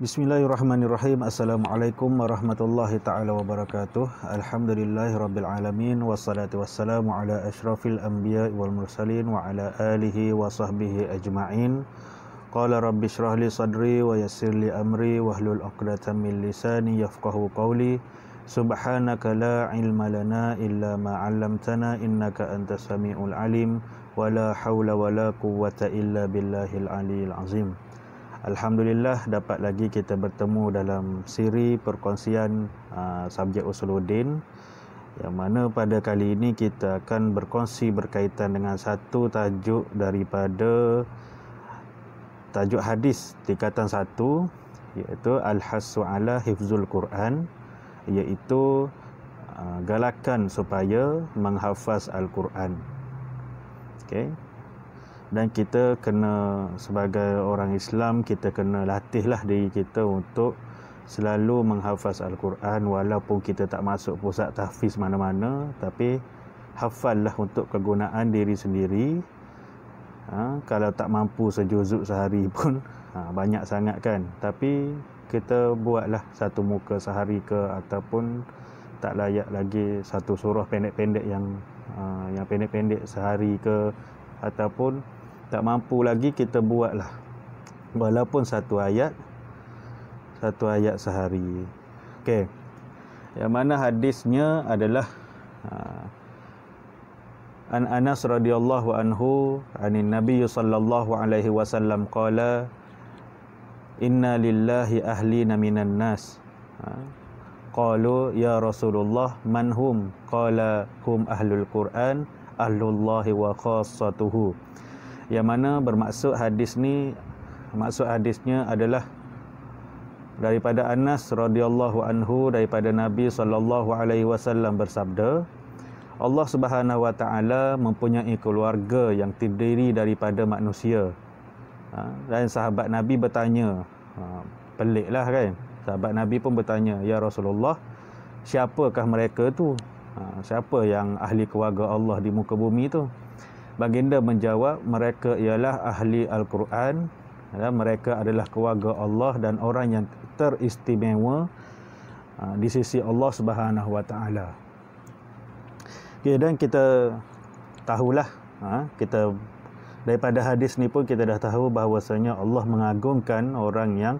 Bismillahirrahmanirrahim. Assalamualaikum warahmatullahi ta'ala wabarakatuh. Alhamdulillahirrabbilalamin. Wassalatu wassalamu ala ashrafil anbiya wal mursalin wa ala alihi wa sahbihi ajma'in. Qala rabbi shrah li sadri wa yassir li amri wahlul 'uqdatam min lisani yafqahu qawli. Subhanaka la ilma lana illa ma 'allamtana innaka antas samiul alim. Wa la haula wa la quwwata illa billahil aliyil azim. Alhamdulillah dapat lagi kita bertemu dalam siri perkongsian subjek usuluddin, yang mana pada kali ini kita akan berkongsi berkaitan dengan satu tajuk daripada tajuk hadis tingkatan 1, iaitu Al-Hassu ala Hifzul Quran, iaitu galakan supaya menghafaz Al-Quran. Okey. Dan kita kena, sebagai orang Islam, kita kena latihlah diri kita untuk selalu menghafaz Al-Quran, walaupun kita tak masuk pusat tahfiz mana-mana, tapi hafallah untuk kegunaan diri sendiri. Kalau tak mampu sejuzuk sehari pun banyak sangat kan, tapi kita buatlah satu muka sehari ke, ataupun tak layak lagi satu surah pendek-pendek yang pendek-pendek sehari ke, ataupun tak mampu lagi kita buatlah walaupun satu ayat sehari. Okey. Yang mana hadisnya adalah An Anas radhiyallahu anhu anin Nabi sallallahu alaihi wasallam qala inna lillahi ahlina minan nas. Qalu ya Rasulullah man hum? Qala hum ahlul Quran ahlullahi wa khassatuhu. Yang mana maksud hadisnya adalah daripada Anas radhiyallahu anhu, daripada Nabi sallallahu alaihi wasallam bersabda, Allah Subhanahu wa taala mempunyai keluarga yang terdiri daripada manusia. Dan sahabat Nabi bertanya, peliklah kan, sahabat Nabi pun bertanya, ya Rasulullah, siapakah mereka tu? Siapa yang ahli keluarga Allah di muka bumi tu? Baginda menjawab, mereka ialah ahli Al-Quran, mereka adalah keluarga Allah dan orang yang teristimewa di sisi Allah Subhanahu wa taala. Okay, dan kita tahulah, kita daripada hadis ni pun kita dah tahu bahawasanya Allah mengagungkan orang yang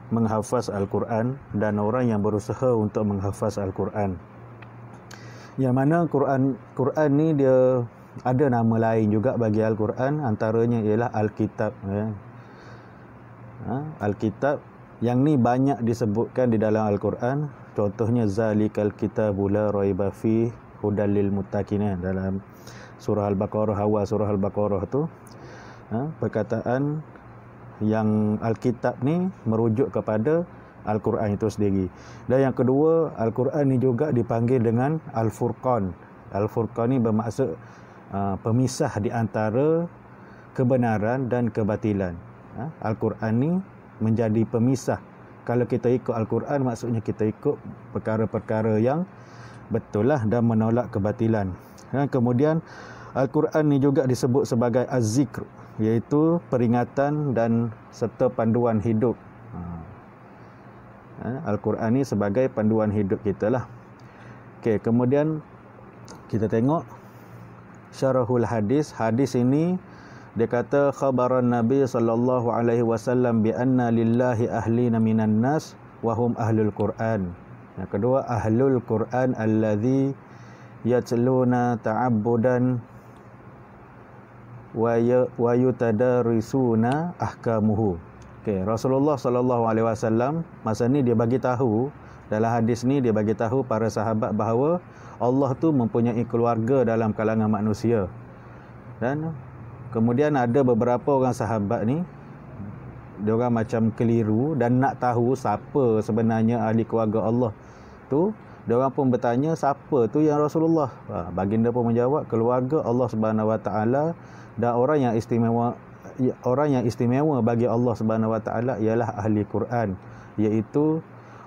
menghafaz Al-Quran dan orang yang berusaha untuk menghafaz Al-Quran. Yang mana Quran ni dia ada nama lain juga bagi Al-Quran, antaranya ialah Al-Kitab. Al-Kitab yang ni banyak disebutkan di dalam Al-Quran. Contohnya zalikal kitabu la raiba fi hudal lil muttaqin, dalam surah Al-Baqarah, awal surah Al-Baqarah tu, perkataan yang Al-Kitab ni merujuk kepada Al-Quran itu sendiri. Dan yang kedua, Al-Quran ni juga dipanggil dengan Al-Furqan. Al-Furqan ni bermaksud pemisah di antara kebenaran dan kebatilan. Al-Quran ni menjadi pemisah. Kalau kita ikut Al-Quran, maksudnya kita ikut perkara-perkara yang betul lah dan menolak kebatilan. Kemudian Al-Quran ni juga disebut sebagai Az-Zikr, iaitu peringatan dan serta panduan hidup. Al-Quran ni sebagai panduan hidup kita lah. Okay, kemudian kita tengok syarahul hadis. Hadis ini dia kata khabaran Nabi sallallahu alaihi wasallam bi anna lillahi ahlina minan nas wa hum ahlul Quran. Yang kedua, ahlul Quran allazi yatluna ta'abbudan wa yutadarisuna ahkamuhu. Okey, Rasulullah sallallahu alaihi wasallam masa ni dia bagi tahu, dalam hadis ni dia bagi tahu para sahabat bahawa Allah tu mempunyai keluarga dalam kalangan manusia. Dan kemudian ada beberapa orang sahabat ni, dia orang macam keliru dan nak tahu siapa sebenarnya ahli keluarga Allah tu. Dia orang pun bertanya, siapa tu yang Rasulullah? Baginda pun menjawab, keluarga Allah Subhanahu wa taala dan orang yang istimewa bagi Allah Subhanahu wa taala ialah ahli Quran, iaitu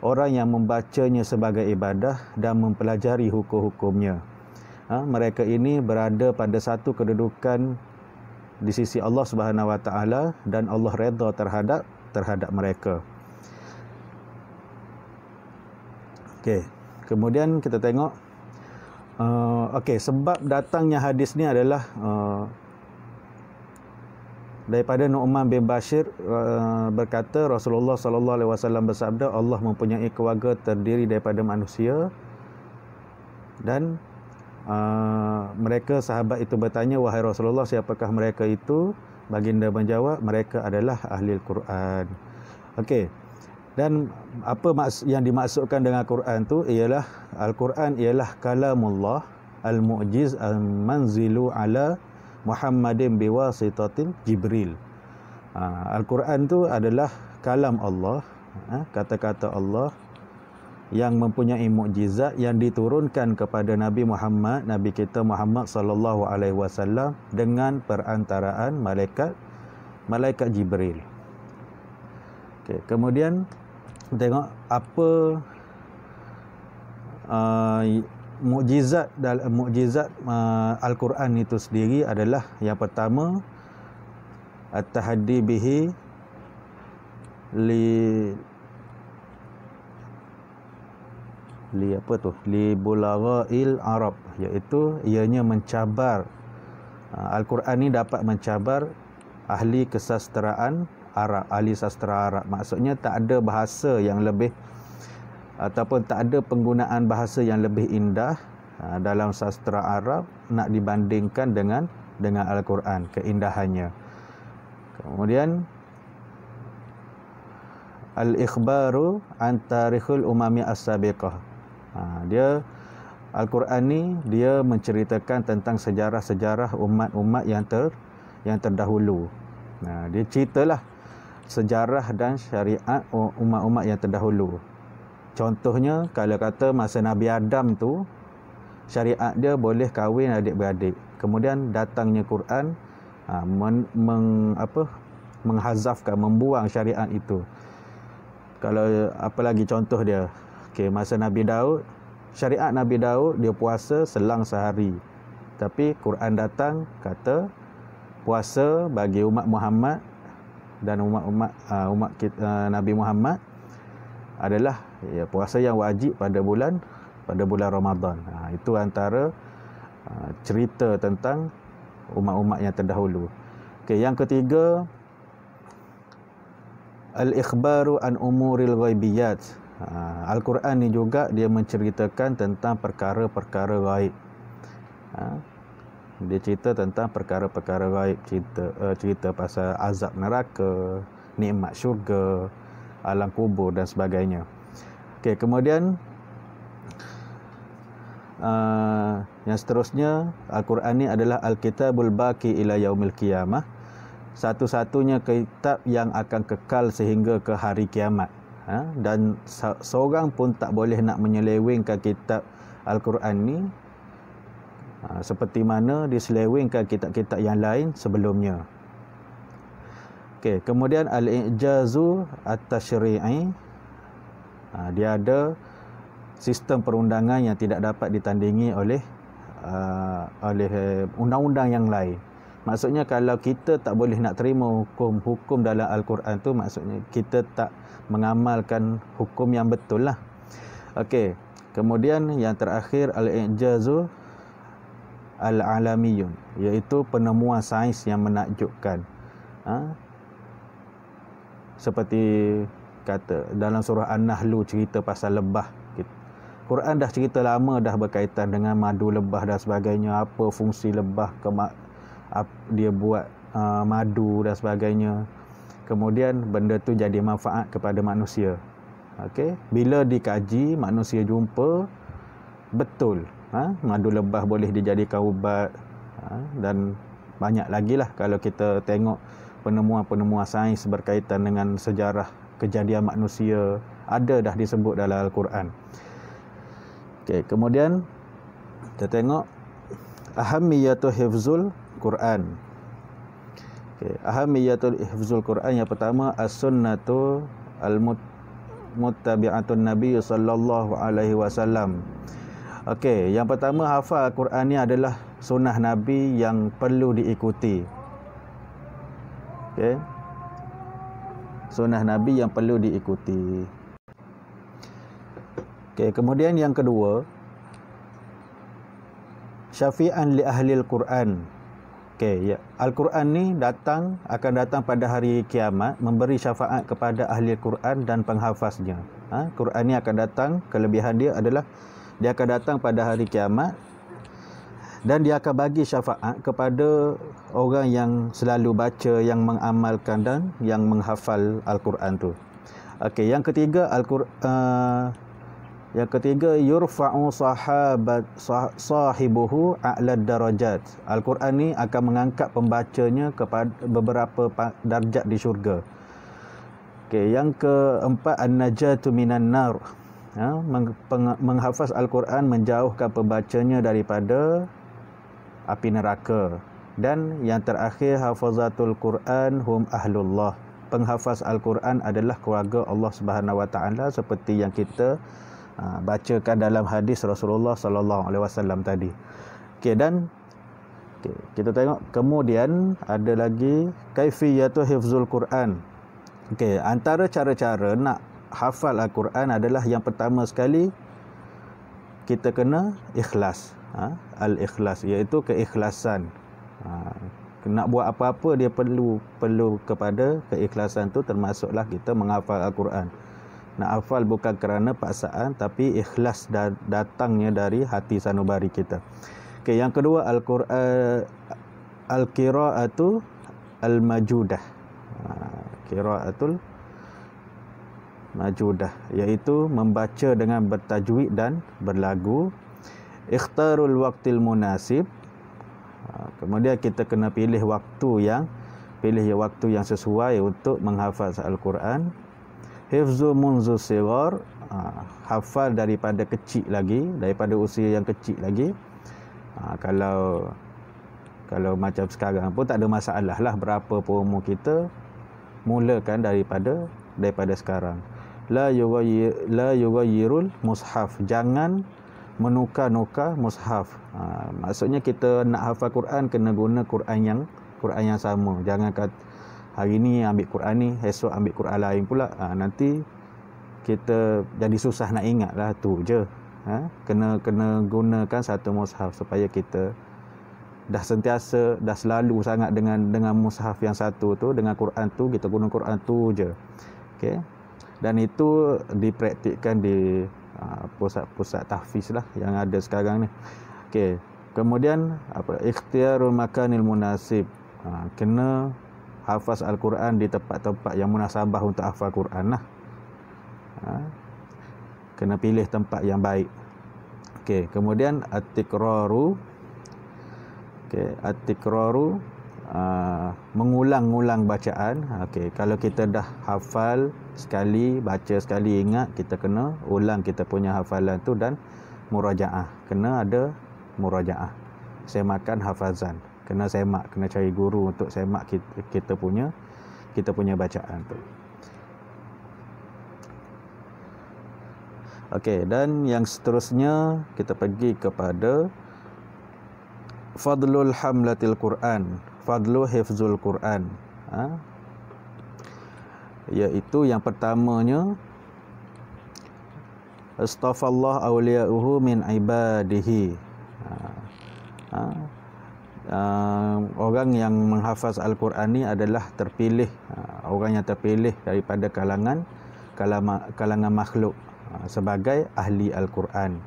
orang yang membacanya sebagai ibadah dan mempelajari hukum-hukumnya. Mereka ini berada pada satu kedudukan di sisi Allah Subhanahu wa taala dan Allah redha terhadap mereka. Okey. Kemudian kita tengok sebab datangnya hadis ni adalah daripada Nu'man bin Bashir berkata Rasulullah sallallahu alaihi wasallam bersabda, Allah mempunyai keluarga terdiri daripada manusia, dan mereka sahabat itu bertanya, wahai Rasulullah, siapakah mereka itu? Baginda menjawab, mereka adalah ahli Al-Quran. Okey. Dan apa yang dimaksudkan dengan Quran tu ialah Al-Quran ialah kalamullah al-mu'jiz al-manzilu ala Muhammadin biwasitatil Jibril. Al-Quran tu adalah kalam Allah, kata-kata Allah yang mempunyai mukjizat yang diturunkan kepada Nabi Muhammad, Nabi kita Muhammad sallallahu alaihi wasallam dengan perantaraan malaikat Jibril. Okey, kemudian tengok apa mukjizat Al-Quran itu sendiri adalah yang pertama at-tahaddi bihi li bulaghail Arab, iaitu ianya mencabar Al-Quran ni dapat mencabar ahli kesastraan Arab, ahli sastra Arab. Maksudnya tak ada bahasa yang lebih ataupun tak ada penggunaan bahasa yang lebih indah dalam sastra Arab nak dibandingkan dengan Al-Quran, keindahannya. Kemudian al-ikhbaru an tarikhul umami as-sabiqah. Dia Al-Quran ni dia menceritakan tentang sejarah-sejarah umat-umat yang terdahulu. Dia ceritalah sejarah dan syariat umat-umat yang terdahulu. Contohnya, kalau kata masa Nabi Adam tu, syariat dia boleh kahwin adik-beradik. Kemudian datangnya Quran menghazafkan, membuang syariat itu. Kalau apa lagi contoh dia? Okey, masa Nabi Daud, syariat Nabi Daud dia puasa selang sehari. Tapi Quran datang kata puasa bagi umat Muhammad dan umat Nabi Muhammad adalah puasa yang wajib pada bulan Ramadan. Itu antara cerita tentang umat-umat yang terdahulu. Okey, yang ketiga al-ikhbaru an umuril ghaibiyat. Al-Quran ni juga dia menceritakan tentang perkara-perkara gaib. Dia cerita tentang perkara-perkara gaib, cerita pasal azab neraka, nikmat syurga, alam kubur dan sebagainya. Okey, kemudian yang seterusnya, Al-Quran ni adalah al-kitabul baqi ila yaumil qiyamah, satu-satunya kitab yang akan kekal sehingga ke hari kiamat. Dan seorang pun tak boleh nak menyelewengkan kitab Al-Quran ni seperti mana diselewengkan kitab-kitab yang lain sebelumnya. Okey, kemudian al-i'jazu at-tasyri'i. Dia ada sistem perundangan yang tidak dapat ditandingi oleh undang-undang yang lain. Maksudnya kalau kita tak boleh nak terima hukum dalam Al-Quran tu, maksudnya kita tak mengamalkan hukum yang betul lah. Okey, kemudian yang terakhir al-i'jazu al-alamiyun, iaitu penemuan sains yang menakjubkan. Seperti kata dalam surah An-Nahl cerita pasal lebah. Quran dah cerita lama dah berkaitan dengan madu lebah dan sebagainya, apa fungsi lebah, dia buat madu dan sebagainya. Kemudian benda tu jadi manfaat kepada manusia. Okey, bila dikaji, manusia jumpa betul madu lebah boleh dijadikan ubat, dan banyak lagi lah kalau kita tengok penemuan-penemuan sains berkaitan dengan sejarah kejadian manusia ada dah disebut dalam Al-Quran. Okey, kemudian kita tengok ahamiyatu hifzul Quran. Okey, ahamiyatu hifzul Quran yang pertama as-sunnatu al-muttabi'atun Nabi sallallahu alaihi wasallam. Okey, yang pertama hafal Al-Quran ni adalah sunnah Nabi yang perlu diikuti. Okey, sunnah Nabi yang perlu diikuti. Okey, kemudian yang kedua, syafi'an li ahli al-Quran. Okey, ya. Al-Quran ni akan datang pada hari kiamat memberi syafaat kepada ahli Al-Quran dan penghafaznya. Quran ni akan datang, kelebihan dia adalah dia akan datang pada hari kiamat dan dia akan bagi syafaat kepada orang yang selalu baca, yang mengamalkan dan yang menghafal Al-Quran tu. Okey, yang ketiga yurfa'u sahibuhu a'la darajat. Al-Quran ni akan mengangkat pembacanya kepada beberapa darjat di syurga. Okey, yang keempat an-najatu minan nar. Menghafaz Al-Quran menjauhkan pembacanya daripada api neraka. Dan yang terakhir, hafazatul Quran hum ahlullah. Penghafaz Al-Quran adalah keluarga Allah Subhanahu Wa Taala, seperti yang kita bacakan dalam hadis Rasulullah sallallahu alaihi wasallam tadi. Okey, dan kita tengok kemudian ada lagi kaifiyatu hifzul Quran. Okey, antara cara-cara nak hafal Al-Quran adalah yang pertama sekali kita kena ikhlas. Al-ikhlas, iaitu keikhlasan. Nak buat apa-apa dia perlu kepada keikhlasan tu, termasuklah kita menghafal Al-Quran. Nak hafal bukan kerana paksaan, tapi ikhlas datangnya dari hati sanubari kita. Okey, yang kedua al-qira'atu al-majudah. Qira'atul majudah, iaitu membaca dengan bertajwid dan berlagu. Ikhtarul waqtil munasib. Kemudian kita kena pilih waktu yang sesuai untuk menghafaz Al-Quran. Hifzu munzu sigar. Hafal daripada kecil lagi, daripada usia yang kecil lagi. Kalau macam sekarang pun tak ada masalah lah, berapa pun umur kita, mulakan daripada sekarang. La yughayyirul mushaf. Jangan menukar-nukar mushaf. Maksudnya kita nak hafal Quran kena guna Quran yang sama. Jangan kata hari ni ambil Quran ni, esok ambil Quran lain pula. Nanti kita jadi susah nak ingat lah, tu je. Kena gunakan satu mushaf supaya kita dah selalu sangat dengan mushaf yang satu tu, dengan Quran tu, kita guna Quran tu je. Okey. Dan itu dipraktikkan di pusat tahfiz lah yang ada sekarang ni. Okey. Kemudian ikhtiarul makanil munasib. Kena hafaz Al-Quran di tempat-tempat yang munasabah untuk hafal Quran lah. Kena pilih tempat yang baik. Okey, kemudian at-tikraru. Okey, at-tikraru mengulang-ulang bacaan. Okey, kalau kita dah hafal sekali, baca sekali, ingat, kita kena ulang kita punya hafalan tu dan murajaah. Kena ada murajaah. Semakan hafazan. Kena semak, kena cari guru untuk semak kita punya bacaan tu. Okey, dan yang seterusnya kita pergi kepada fadlul hamlatil Quran, fadlu hifzul Quran. Iaitu yang pertamanya, astafallah awliya'uhu min ibadihi. Orang yang menghafaz Al-Quran ni adalah terpilih, orang yang terpilih daripada kalangan makhluk sebagai ahli Al-Quran.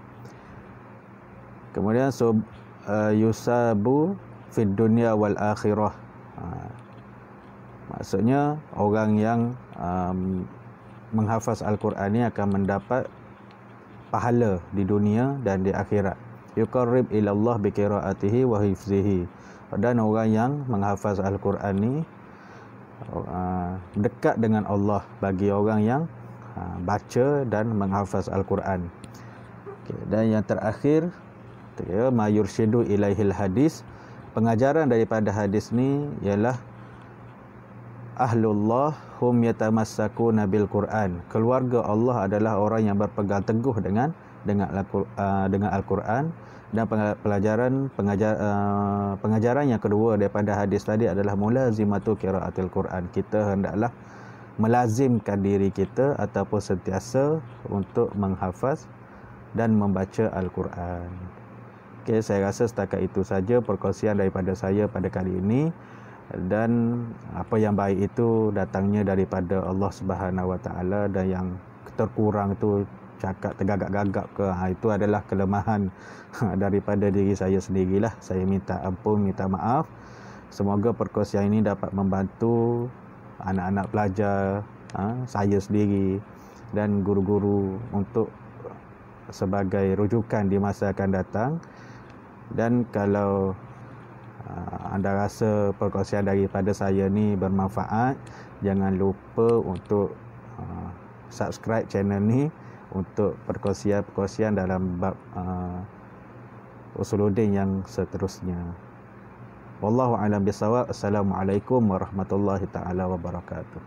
Kemudian yusabu fid dunya wal akhirah. Maksudnya orang yang menghafaz Al-Quran ni akan mendapat pahala di dunia dan di akhirat. Yuqarrib ila Allah bi qiraatihi wa hifzihi. Dan orang yang menghafaz Al-Quran ni dekat dengan Allah bagi orang yang baca dan menghafaz Al-Quran. Dan yang terakhir, ma yursyidu ilaihil hadis. Pengajaran daripada hadis ni ialah ahlullah hum yatamassakuna bil Quran. Keluarga Allah adalah orang yang berpegang teguh dengan Al-Quran. Dan pengajaran yang kedua daripada hadis tadi adalah mulazimatu qiraatil Quran. Kita hendaklah melazimkan diri kita ataupun sentiasa untuk menghafaz dan membaca Al-Quran. Okay, saya rasa setakat itu saja perkongsian daripada saya pada kali ini, dan apa yang baik itu datangnya daripada Allah Subhanahu Wa Taala, dan yang terkurang tu cakap tergagap-gagap ke, itu adalah kelemahan daripada diri saya sendirilah. Saya minta ampun, minta maaf. Semoga perkongsian ini dapat membantu anak-anak pelajar, saya sendiri dan guru-guru untuk sebagai rujukan di masa akan datang. Dan kalau anda rasa perkongsian daripada saya ni bermanfaat, jangan lupa untuk subscribe channel ni untuk perkongsian-perkongsian dalam bab Usuluddin yang seterusnya. Wallahu a'lam bishawab. Assalamualaikum warahmatullahi taala wabarakatuh.